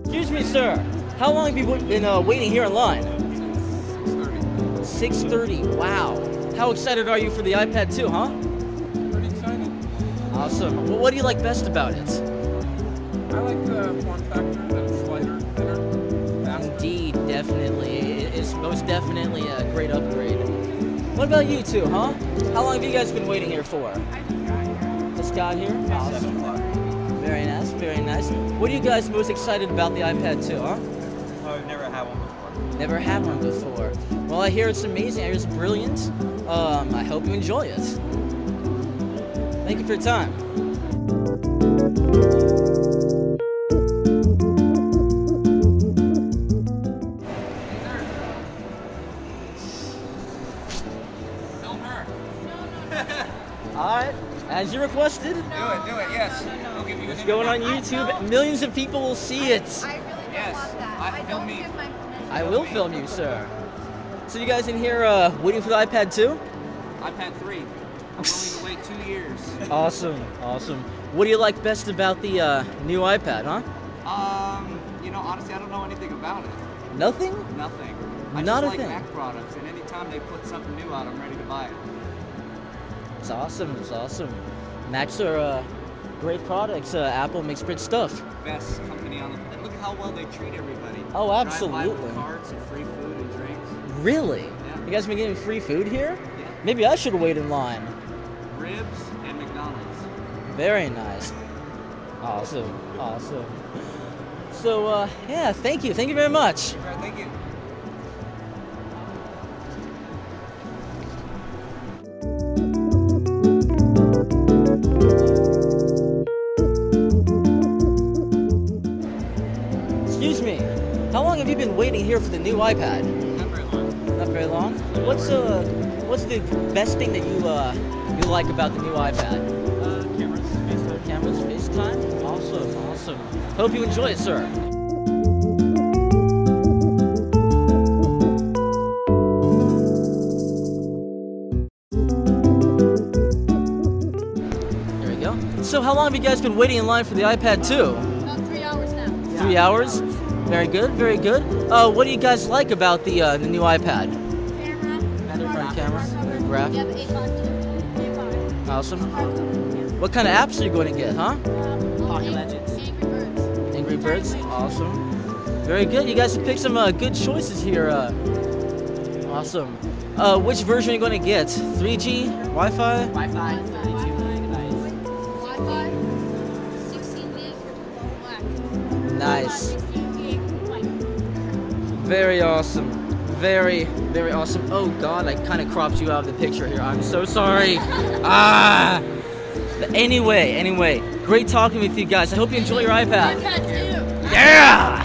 Excuse me, sir. How long have you been waiting here in line? 6:30. 6:30. Wow. How excited are you for the iPad 2, huh? Pretty excited. Awesome. Well, what do you like best about it? I like the form factor, that it's lighter, thinner, faster. Indeed, definitely. It's most definitely a great upgrade. What about you two, huh? How long have you guys been waiting here for? Just got here? Awesome. Very nice, very nice. What are you guys most excited about the iPad 2, huh? I've never had one before. Never had one before. Well, I hear it's amazing. I hear it's brilliant. I hope you enjoy it. Thank you for your time. Alright, as you requested. Do it, yes. I'll give you It's going on YouTube. Millions of people will see it. I really don't want that. Film me. Give my permission. I will film you, sir. So you guys in here waiting for the iPad 2? iPad 3. I'm willing to wait 2 years. Awesome, awesome. What do you like best about the new iPad, huh? You know, honestly, I don't know anything about it. Nothing? Nothing. I Not just a like thing. Mac products, and anytime they put something new out, I'm ready to buy it. It's awesome, it's awesome. Macs are great products. Apple makes great stuff. Best company on the... And look at how well they treat everybody. Oh, Drive by absolutely. with carts and free food and drinks. Really? Yeah. You guys been getting free food here? Yeah. Maybe I should wait in line. Ribs and McDonald's. Very nice. Awesome, awesome. So, yeah, thank you. Thank you very much. All right, thank you. Excuse me. How long have you been waiting here for the new iPad? Not very long. Not very long. What's the best thing that you like about the new iPad? Cameras, FaceTime. Cameras, FaceTime. Awesome, awesome. Hope you enjoy it, sir. There we go. So, how long have you guys been waiting in line for the iPad 2? About 3 hours now. 3 hours. Very good, very good. What do you guys like about the new iPad? Camera. Better front camera. Graph. Yeah, the A5. Awesome. What kind of apps are you going to get, huh? Pocket Legends. Angry Birds. Angry Birds. Awesome. Very good. You guys have picked some good choices here. Awesome. Which version are you going to get? 3G? Wi-Fi? Wi-Fi. 32 gigabytes. Wi-Fi. 16 gig for black. Nice. 16 gig white. Very awesome. Very, very awesome. Oh God, I kind of cropped you out of the picture here. I'm so sorry. But anyway, great talking with you guys. I hope you enjoy your iPad. iPad 2. Yeah!